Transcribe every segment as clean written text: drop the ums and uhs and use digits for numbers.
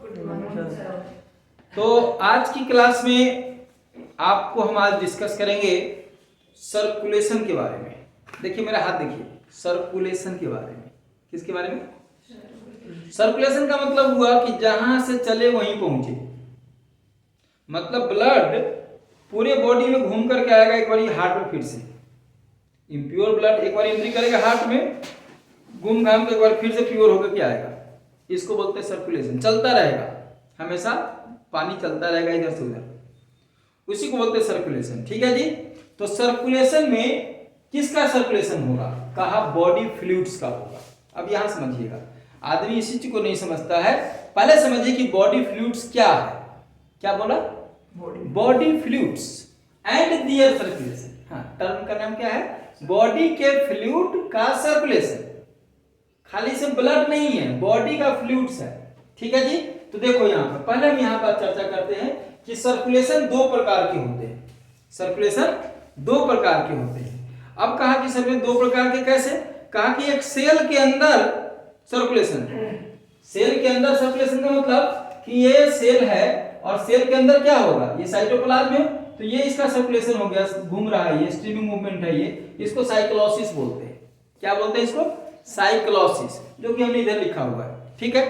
तो आज की क्लास में आपको हम आज डिस्कस करेंगे सर्कुलेशन के बारे में। देखिए मेरा हाथ देखिए, सर्कुलेशन के बारे में। किसके बारे में? सर्कुलेशन का मतलब हुआ कि जहां से चले वहीं पहुंचे। मतलब ब्लड पूरे बॉडी में घूम करके आएगा, एक बार हार्ट में फिर से इम्प्योर ब्लड एक बार एंट्री करेगा हार्ट में, घूम घाम के एक बार फिर से प्योर होकर के आएगा। इसको बोलते हैं सर्कुलेशन। चलता रहेगा, हमेशा पानी चलता रहेगा इधर से उधर, उसी को बोलते हैं सर्कुलेशन। ठीक है जी। तो सर्कुलेशन में किसका सर्कुलेशन होगा? कहा बॉडी फ्लूइड्स का होगा। अब यहां समझिएगा, आदमी इसी चीज को नहीं समझता है। पहले समझिए कि बॉडी फ्लूइड्स क्या है। क्या बोला? Body fluids and their circulation. हाँ, टर्म का नाम क्या है? बॉडी के फ्लूइड का सर्कुलेशन। खाली से ब्लड नहीं है, बॉडी का फ्लूइड्स है। ठीक है जी। तो देखो यहां पर पहले हम यहां पर चर्चा करते हैं कि सर्कुलेशन दो प्रकार के होते हैं। सर्कुलेशन दो प्रकार के होते हैं। अब कहा कि सर्कुलेशन दो प्रकार के कैसे? कहा कि एक सेल के अंदर सर्कुलेशन। सेल के अंदर सर्कुलेशन का मतलब कि ये सेल है और सेल के अंदर क्या होगा? ये साइटोप्लाज्म है, तो ये इसका सर्कुलेशन हो गया, घूम रहा है, ये स्ट्रीमिंग मूवमेंट है, ये इसको साइक्लोसिस बोलते हैं। क्या बोलते हैं इसको? साइक्लोसिस, जो कि हमने इधर लिखा हुआ है। ठीक है।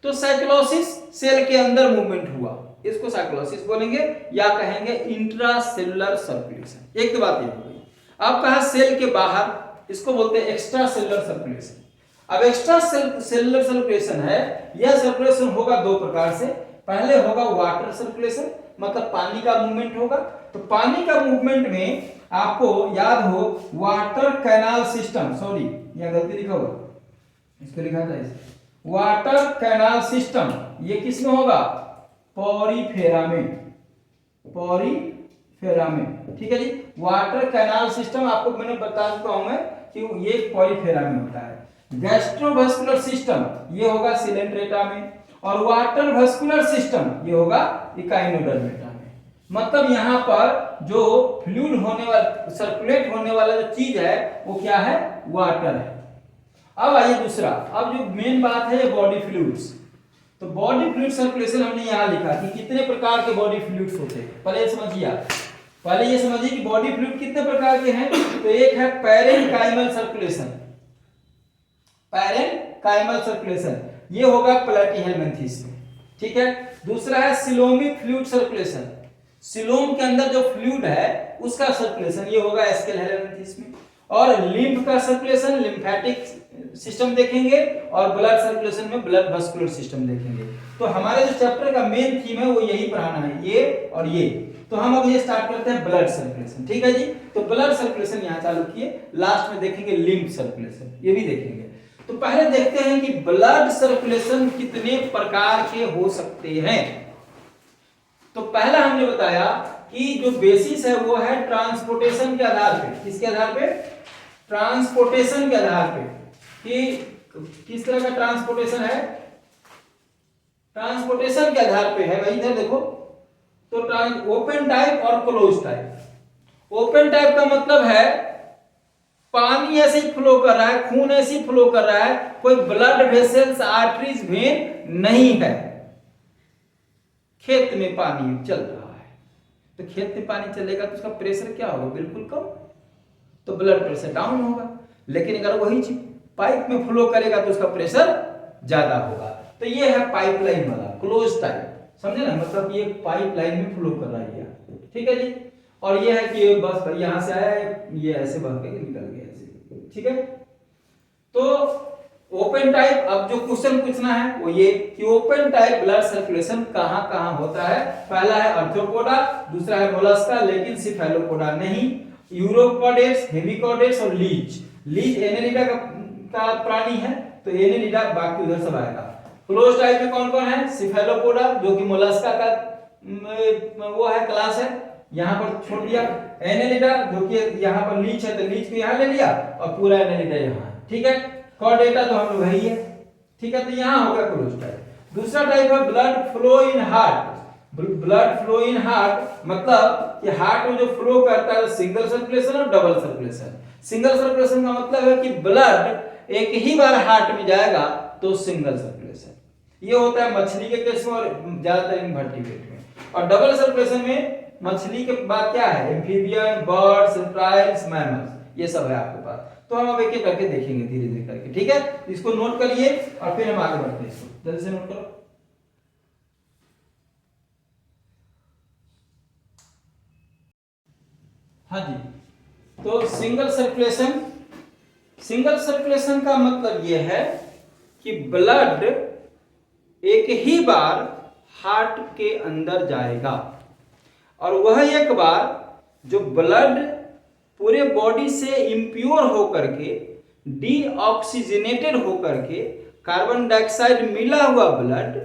तो साइक्लोसिस सेल के अंदर मूवमेंट हुआ, इसको साइक्लोसिस बोलेंगे या कहेंगे इंट्रासेलुलर सर्कुलेशन। एक तो बात ये हो गई। अब कहा सेल के बाहर, इसको बोलते हैं एक्स्ट्रा सेलुलर सर्कुलेशन। अब एक्स्ट्रा सेलुलर सर्कुलेशन है, यह सर्कुलेशन होगा दो प्रकार से। पहले होगा वाटर सर्कुलेशन, मतलब पानी का मूवमेंट होगा। तो पानी का मूवमेंट में आपको याद हो वाटर कैनाल सिस्टम, सॉरी यहां गलती लिखा हुआ, इसको लिखा था इसे वाटर कैनाल सिस्टम। ये किसमें होगा? पॉरीफेरा में। पॉरीफेरा में। ठीक है जी। वाटर कैनाल सिस्टम आपको मैंने बता चुका हूं मैं कि ये पॉरीफेरा में होता है। गैस्ट्रोवास्कुलर सिस्टम ये होगा सिलेंट्रेटा में, और वाटर वास्कुलर सिस्टम ये होगा इकाइनोडर्मेटा में। मतलब यहां पर जो फ्लूइड होने वाला, सर्कुलेट होने वाला जो चीज है वो क्या है? वाटर है। अब आइए दूसरा, अब जो मेन बात है ये बॉडी फ्लूइड्स। तो बॉडी फ्लूइड सर्कुलेशन हमने यहां लिखा कि कितने प्रकार के बॉडी फ्लूइड्स होते हैं। पहले समझिए, पहले ये समझिए कि बॉडी फ्लूइड कितने प्रकार के हैं। तो एक है पैरेन्काइमल सर्कुलेशन। पैरेन्काइमल सर्कुलेशन ये होगा प्लैटीहेल्मिन्थेस में। ठीक है। दूसरा है सिलोमिक फ्लूइड सर्कुलेशन। सिलोम के अंदर जो फ्लूइड है उसका सर्कुलेशन ये होगा एस्केलेहेल्मिन्थेस में। और लिम्फ का सर्कुलेशन लिम्फेटिक सिस्टम देखेंगे, और ब्लड सर्कुलेशन में ब्लड वास्कुलर सिस्टम देखेंगे। तो हमारे जो चैप्टर का मेन थीम है वो यही पढ़ाना है, ये और ये। तो हम अब ये स्टार्ट करते हैं ब्लड सर्कुलेशन। ठीक है जी। तो ब्लड सर्कुलेशन यहां चालू किए, लास्ट में देखेंगे लिम्फ सर्कुलेशन, ये भी देखेंगे। तो पहले देखते हैं कि ब्लड सर्कुलेशन कितने प्रकार के हो सकते हैं। तो पहला हमने बताया कि जो बेसिस है वो है ट्रांसपोर्टेशन के आधार पे। किसके आधार पे? ट्रांसपोर्टेशन के आधार पे। कि किस तरह का ट्रांसपोर्टेशन है? ट्रांसपोर्टेशन के आधार पे है भाई, इधर देखो। तो ओपन टाइप और क्लोज टाइप। ओपन टाइप का मतलब है पानी ऐसे ही फ्लो कर रहा है, खून ऐसे ही फ्लो कर रहा है, कोई ब्लड वेसल्स आर्टरीज वेन नहीं है। खेत में पानी चल रहा है, तो खेत में पानी चलेगा तो उसका प्रेशर क्या होगा? बिल्कुल कम, तो ब्लड प्रेशर डाउन होगा। लेकिन अगर वही चीज पाइप में फ्लो करेगा तो उसका प्रेशर ज्यादा होगा। तो ये है पाइपलाइन वाला क्लोज टाइप, समझे ना? मतलब ये पाइपलाइन में फ्लो कर रहा है। ठीक है जी। और ये है कि बस यहां से आया, ये ऐसे बह के निकल गया ऐसे। ठीक है। तो ओपन टाइप, अब जो क्वेश्चन पूछना है वो ये कि ओपन टाइप ब्लड सर्कुलेशन कहां कहां होता है। पहला है आर्थ्रोपोडा, दूसरा है मोलस्का लेकिन सिफेलोपोडा नहीं, यूरोपोडेट्स, हेमिकोडेट्स और लीच। लीच एनेलिडा का प्राणी है, तो एनेलिडा बाकी उधर सब आएगा। क्लोज टाइप में कौन कौन है? सिफेलोपोडा जो कि मोलस्का का वो है, क्लास है, यहां पर छोड़ दिया। एनेलिडा जो कि यहां पर लीच है, तो लीच को यहां ले लिया और पूरा एनेलिडा यहां। ठीक है। कॉर्डेटा तो हम लोग वही है। ठीक है। तो यहां होगा क्लोज टाइप। दूसरा टाइप है blood flow in heart. Blood flow in heart मतलब कि हार्ट में जो फ्लो करता है सिंगल सर्कुलेशन और डबल सर्कुलेशन। सिंगल सर्कुलेशन का मतलब है कि ब्लड एक ही बार हार्ट में जाएगा तो सिंगल सर्कुलेशन। ये होता है मछली के केस में और ज्यादातर इनवर्टिब्रेट में। और डबल सर्कुलेशन में मछली के बाद क्या है, एम्फीबियन, बर्ड्स, रेप्टाइल्स, मैमल्स, ये सब है आपके पास। तो हम अब एक एक करके देखेंगे धीरे धीरे करके, ठीक है। इसको नोट करिए और फिर हम आगे बढ़ते हैं। इसको जल्दी से नोट करो। हाँ जी, तो सिंगल सर्कुलेशन, सिंगल सर्कुलेशन का मतलब यह है कि ब्लड एक ही बार हार्ट के अंदर जाएगा और वह एक बार जो ब्लड पूरे बॉडी से इम्प्योर होकर के, डीऑक्सीजनेटेड होकर के, कार्बन डाइऑक्साइड मिला हुआ ब्लड,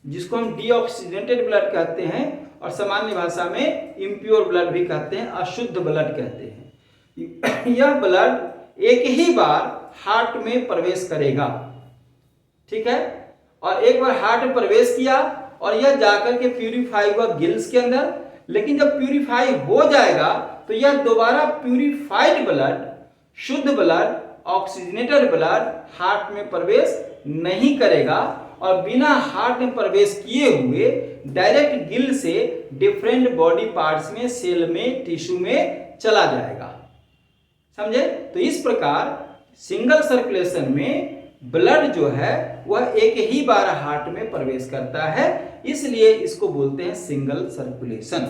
जिसको हम डीऑक्सीजनेटेड ब्लड कहते हैं और सामान्य भाषा में इम्प्योर ब्लड भी कहते हैं, अशुद्ध ब्लड कहते हैं, यह ब्लड एक ही बार हार्ट में प्रवेश करेगा, ठीक है। और एक बार हार्ट में प्रवेश किया और यह जाकर के प्यूरिफाई हुआ गिल्स के अंदर, लेकिन जब प्यूरिफाई हो जाएगा तो यह दोबारा प्यूरिफाइड ब्लड, शुद्ध ब्लड, ऑक्सीजनेटेड ब्लड हार्ट में प्रवेश नहीं करेगा और बिना हार्ट में प्रवेश किए हुए डायरेक्ट गिल से डिफरेंट बॉडी पार्ट्स में, सेल में, टिश्यू में चला जाएगा, समझे। तो इस प्रकार सिंगल सर्कुलेशन में ब्लड जो है वह एक ही बार हार्ट में प्रवेश करता है, इसलिए इसको बोलते हैं सिंगल सर्कुलेशन,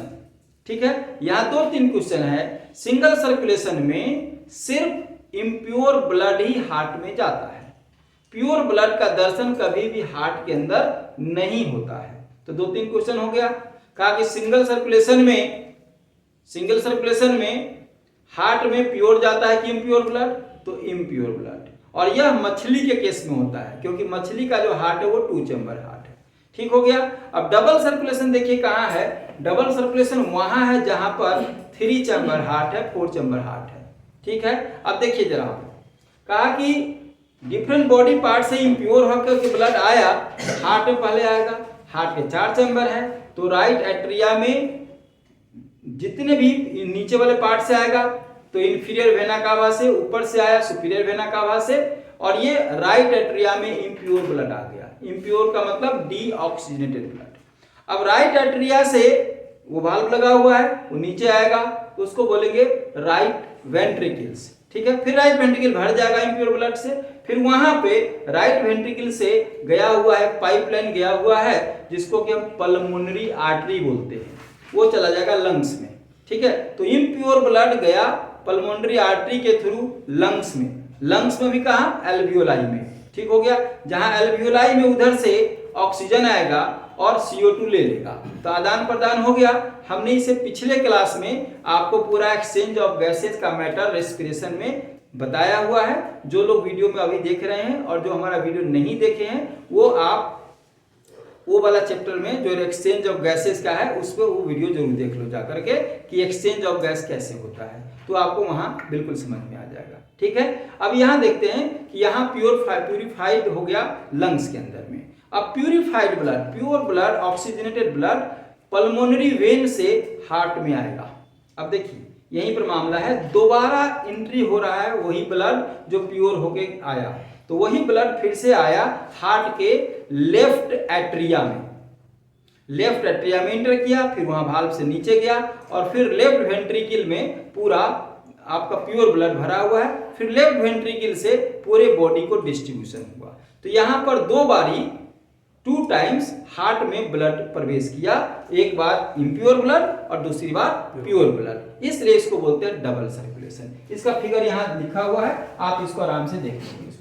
ठीक है। यहां 2-3 क्वेश्चन है। सिंगल सर्कुलेशन में सिर्फ इम्प्योर ब्लड ही हार्ट में जाता है, प्योर ब्लड का दर्शन कभी भी हार्ट के अंदर नहीं होता है। तो 2-3 क्वेश्चन हो गया। कहा कि सिंगल सर्कुलेशन में हार्ट में प्योर जाता है कि इम्प्योर ब्लड, तो इम्प्योर ब्लड, और यह मछली के केस में होता है क्योंकि मछली का जो हार्ट है वो 2 चैम्बर हार्ट है, ठीक हो गया। अब डबल सर्कुलेशन देखिए कहां है, डबल सर्कुलेशन वहां है जहां पर 3 चैम्बर हार्ट है, 4 चैम्बर हार्ट है, ठीक है। अब देखिए जरा, कहा कि डिफरेंट बॉडी पार्ट से इम्प्योर होकर के ब्लड आया, हार्ट में पहले आएगा, हार्ट के 4 चैम्बर है, तो राइट एट्रिया में जितने भी नीचे वाले पार्ट से आएगा, तो इंफीरियर वेना कावा से, ऊपर से आया सुपीरियर वेना कावा से, और ये राइट एट्रिया में इम्प्योर ब्लड आ गया। इम्प्योर का मतलब डीऑक्सीजनेटेड ब्लड। अब राइट एट्रिया से वो वाल्व लगा हुआ है, वो नीचे आएगा, तो उसको बोलेंगे राइट वेंट्रिकल्स, ठीक है। फिर राइट वेंट्रिकल भर जाएगा इम्प्योर ब्लड से, फिर वहां पे राइट वेंट्रिकल से गया हुआ है, पाइपलाइन गया हुआ है, जिसको कि हम पल्मोनरी आर्टरी बोलते हैं, वो चला जाएगा लंग्स में, ठीक है। तो इम्प्योर ब्लड गया पल्मोनरी आर्टरी के थ्रू लंग्स में, लंग्स में भी कहा, एल्वियोलाई में, ठीक हो गया। जहां एल्वियोलाई में उधर से ऑक्सीजन आएगा और CO2 ले लेगा, तो आदान प्रदान हो गया। हमने इसे पिछले क्लास में आपको पूरा एक्सचेंज ऑफ गैसेज का मैटर रेस्पिरेशन में बताया हुआ है। जो लोग वीडियो में अभी देख रहे हैं और जो हमारा वीडियो नहीं देखे हैं, वो आप वो वाला चैप्टर में जो एक्सचेंज ऑफ गैसेस का है उस पर वो वीडियो जरूर देख लो जाकर के कि एक्सचेंज ऑफ गैस कैसे होता है, तो आपको वहां बिल्कुल समझ में आ जाएगा, ठीक है। अब यहाँ देखते हैं कि यहाँ प्यूरिफाइड हो गया लंग्स के अंदर में। अब purified blood, pure blood, oxygenated blood pulmonary vein से हार्ट में आएगा। अब देखिए यहीं पर मामला है, दोबारा एंट्री हो रहा है वही ब्लड जो प्योर होके आया, तो वही ब्लड फिर से आया हार्ट के लेफ्ट एट्रिया में, लेफ्ट एट्रिया में एंटर किया, फिर वहां वाल्व से नीचे गया और फिर लेफ्ट वेंट्रिकल में पूरा आपका प्योर ब्लड भरा हुआ है, फिर लेफ्ट वेंट्रिकल से पूरे बॉडी को डिस्ट्रीब्यूशन हुआ। तो यहां पर 2 बारी 2 टाइम्स हार्ट में ब्लड प्रवेश किया, एक बार इम्प्योर ब्लड और दूसरी बार प्योर ब्लड, इसलिए इसको बोलते हैं डबल सर्कुलेशन। इसका फिगर यहाँ लिखा हुआ है, आप इसको आराम से देख लीजिए।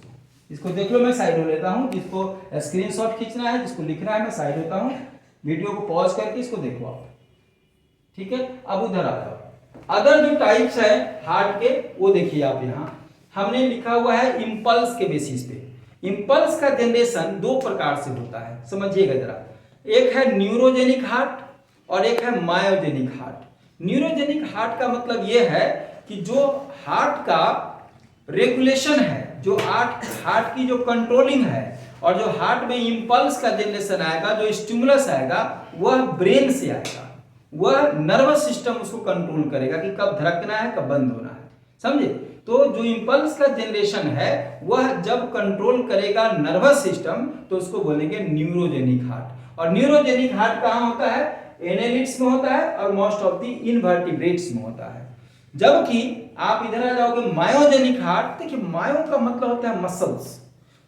इसको देख लो, मैं साइड हो लेता हूँ, जिसको स्क्रीनशॉट खींचना है, जिसको लिखना है, मैं साइड होता हूँ, वीडियो को पॉज करके इसको देखो आप, ठीक है। अब उधर आ जाओ, अदर जो टाइप्स है हार्ट के वो देखिए आप, यहाँ हमने लिखा हुआ है इंपल्स के बेसिस पे। इंपल्स का जनरेशन 2 प्रकार से होता है, समझिएगा जरा। एक है न्यूरोजेनिक हार्ट और एक है मायोजेनिक हार्ट। न्यूरोजेनिक हार्ट का मतलब यह है कि जो हार्ट का रेगुलेशन है, जो हार्ट की जो कंट्रोलिंग है और जो हार्ट में इंपल्स का जनरेशन आएगा, जो स्टिमुलस आएगा, वह ब्रेन से आएगा, वह नर्वस सिस्टम उसको कंट्रोल करेगा कि कब धड़कना है, कब बंद होना है, समझे। तो जो इम्पल्स का जनरेशन है वह जब कंट्रोल करेगा नर्वस सिस्टम तो उसको बोलेंगे न्यूरोजेनिक हार्ट। और न्यूरोजेनिक हार्ट कहाँ होता है? एनालिट्स में होता है और मोस्ट ऑफ द इनवर्टिब्रेट्स में होता है। जबकि आप इधर आ जाओगे मायोजेनिक हार्ट। देखिए मायो का मतलब होता है मसल्स।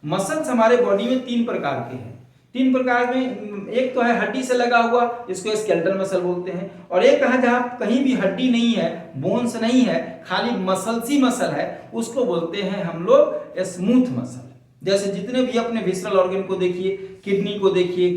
मसल्स हमारे बॉडी में 3 प्रकार के हैं। 3 प्रकार में, एक तो है हड्डी से लगा हुआ, इसको स्केलेटल मसल बोलते हैं, और एक है जहां कहीं भी हड्डी नहीं है, बोन्स नहीं है, खाली मसल्स ही मसल है, उसको बोलते हैं हम लोग स्मूथ मसल। जैसे जितने भी अपने विसरल ऑर्गन को देखिए, किडनी को देखिए,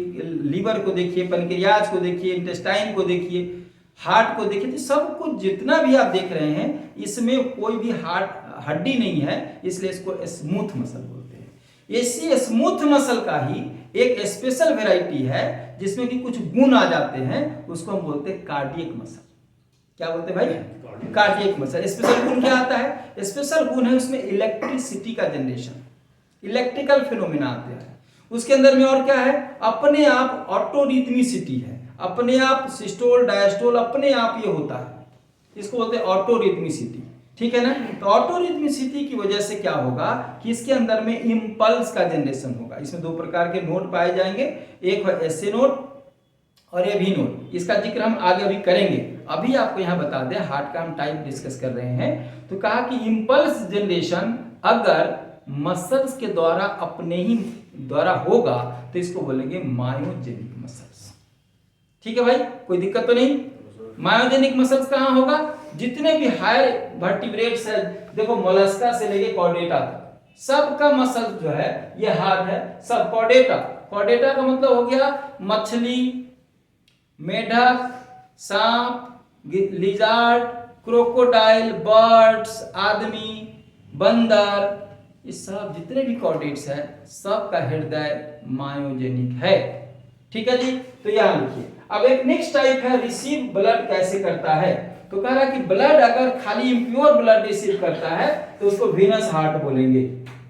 लीवर को देखिए, पैनक्रियाज को देखिए, इंटेस्टाइन को देखिए, हार्ट को देखिए, तो सब कुछ जितना भी आप देख रहे हैं इसमें कोई भी हड्डी नहीं है, इसलिए इसको स्मूथ मसल बोलते हैं। इसी स्मूथ मसल का ही एक स्पेशल वैरायटी है जिसमें कि कुछ गुण आ जाते हैं, उसको हम बोलते हैं कार्डियक मसल। क्या बोलते हैं भाई? Cardiac muscle. स्पेशल गुण क्या आता है? स्पेशल गुण है उसमें इलेक्ट्रिसिटी का जनरेशन, इलेक्ट्रिकल फिनोमिना आते हैं उसके अंदर में। और क्या है? अपने आप ऑटोरिथमिसिटी है, अपने आप सिस्टोल डायस्टोल अपने आप ये होता है, इसको बोलते हैं ऑटोरिथमिसिटी। ठीक है ना? तो ऑटोरिथमिसिटी की वजह से क्या होगा कि इसके अंदर में इंपल्स का जनरेशन होगा। इसमें 2 प्रकार के नोड पाए जाएंगे, एक है एसए नोड और ए भी नोड। इसका जिक्र हम आगे अभी करेंगे। अभी आपको यहाँ बता दें, हार्ट का हम टाइप डिस्कस कर रहे हैं। तो कहा कि इंपल्स जनरेशन अगर मसल्स के द्वारा अपने ही द्वारा होगा तो इसको बोलेंगे मायोजेनिक मसल्स। ठीक है भाई, कोई दिक्कत तो नहीं? मायोजेनिक मसल्स कहाँ होगा? जितने भी हायर वर्टिब्रेट्स है, देखो मोलस्का से लेके कॉर्डेटा तक सबका मसल जो है ये हार्ट है। सब कॉर्डेटा, कॉर्डेटा का मतलब हो गया मछली, मेढक, सांप, लिजार्ड, क्रोकोडाइल, बर्ड्स, आदमी, बंदर, ये सब जितने भी कॉर्डेट्स है सबका हृदय मायोजेनिक है। ठीक है जी? तो यहां लिखिए। अब एक नेक्स्ट टाइप है रिसीव ब्लड कैसे करता है। तो कह रहा है कि ब्लड अगर खाली इम्प्योर ब्लड रिसीव करता है तो उसको वीनस हार्ट बोलेंगे।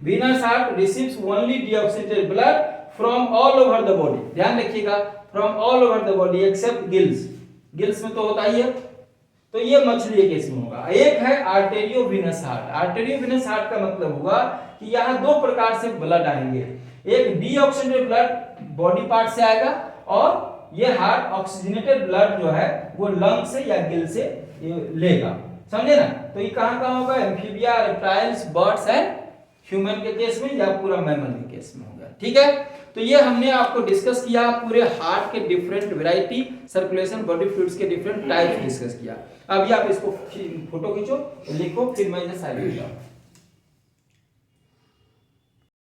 Venous heart receives only deoxygenated blood from all over the body. ध्यान रखिएगा, from all over the body except gills. Gills में तो होता ही है, तो ये मछली के केस में होगा। एक है आर्टेरियोवीनस हार्ट। आर्टेरियोवीनस हार्ट का मतलब हुआ कि यहाँ 2 प्रकार से ब्लड आएंगे। एक डीऑक्सीजेनेटेड ब्लड बॉडी पार्ट से आएगा और ये हार्ट ऑक्सीजनेटेड ब्लड जो है वो लंग से या गिल से लेगा। समझे ना? तो ये कहाँ होगा? Amphibia, reptiles, birds and human के केस में या पूरा मैमल के केस में होगा। ठीक है? तो ये हमने आपको डिस्कस किया पूरे हार्ट के different variety, circulation, body fluids के डिफरेंट टाइप्स डिस्कस किया। अभी आप इसको फोटो खींचो, लिखो, फिर मैं इसे साइड जाऊँ।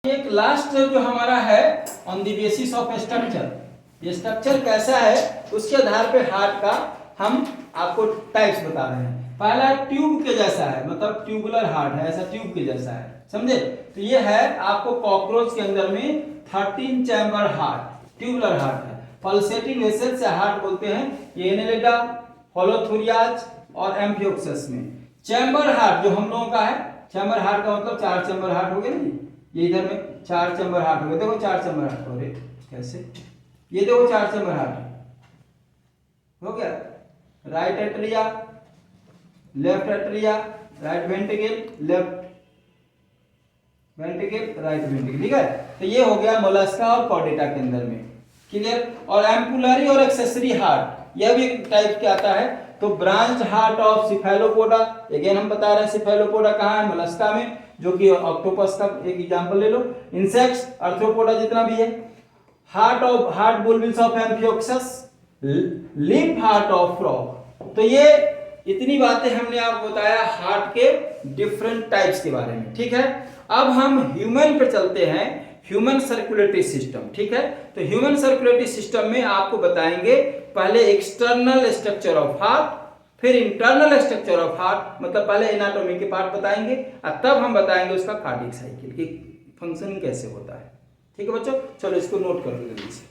एक लास्ट जो हमारा है on the basis of structure, ये स्ट्रक्चर कैसा है उसके आधार पे हार्ट का हम आपको टाइप्स बता रहे हैं। पहला ट्यूब के जैसा है, मतलब ट्यूबुलर हार्ट है, ऐसा ट्यूब के जैसा है, समझे? तो ये है आपको कॉकरोच के अंदर में 13 चैम्बर हार्ट, ट्यूबुलर हार्ट है। पल्सेटिंग वेसल से हार्ट बोलते हैं, ये एनेलिडा, होलोथुरियाज और एम्फियोक्सस में। चैम्बर हार्ट जो हम लोगों का है, चैम्बर हार्ट का मतलब 4 चैम्बर हार्ट हो गए ना, ये इधर में 4 चैम्बर हार्ट हो गए। देखो 4 चैम्बर हार्ट हो रहे कैसे, ये देखो 4 चैम्बर हार्ट हो गया। Right atria, left atria, right ventricle, left ventricle, right ventricle. ठीक है? तो ये हो गया मोलस्का और कॉर्डेटा के अंदर में। क्लियर? और एम्पुलरी और एक्सेसरी हार्ट, यह भी एक टाइप के आता है। तो branch heart of Cephalopoda, again हम बता रहे हैं सिफेलोपोडा कहाँ है? मोलस्का में, जो कि ऑक्टोपस का एक एग्जांपल ले लो। इंसेक्ट्स, आर्थ्रोपोडा जितना भी है। Heart bulbils of amphioxus, lymph heart of frog. तो ये इतनी बातें हमने आपको बताया हार्ट के डिफरेंट टाइप्स के बारे में। ठीक है? अब हम ह्यूमन पर चलते हैं, ह्यूमन सर्कुलेटरी सिस्टम। ठीक है? तो ह्यूमन सर्कुलेटरी सिस्टम में आपको बताएंगे पहले एक्सटर्नल स्ट्रक्चर ऑफ हार्ट, फिर इंटरनल स्ट्रक्चर ऑफ हार्ट, मतलब पहले एनाटॉमी के पार्ट बताएंगे और तब हम बताएंगे उसका कार्डियक साइकिल की फंक्शनिंग कैसे होता है। ठीक है बच्चों? चलो इसको नोट कर लो जल्दी से।